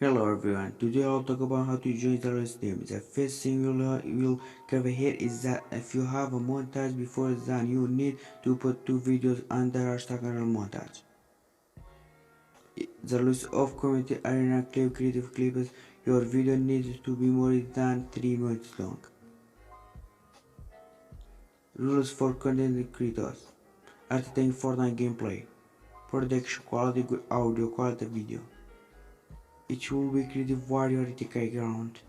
Hello everyone, today I'll talk about how to join the rest team. The first thing you'll cover here is that if you have a montage before then you need to put two videos under hashtag montage. The list of community arena clip creative clips. Your video needs to be more than 3 minutes long. Rules for content creators. Editing Fortnite gameplay. Production quality, good audio, quality video. It will be creative warrior take ground.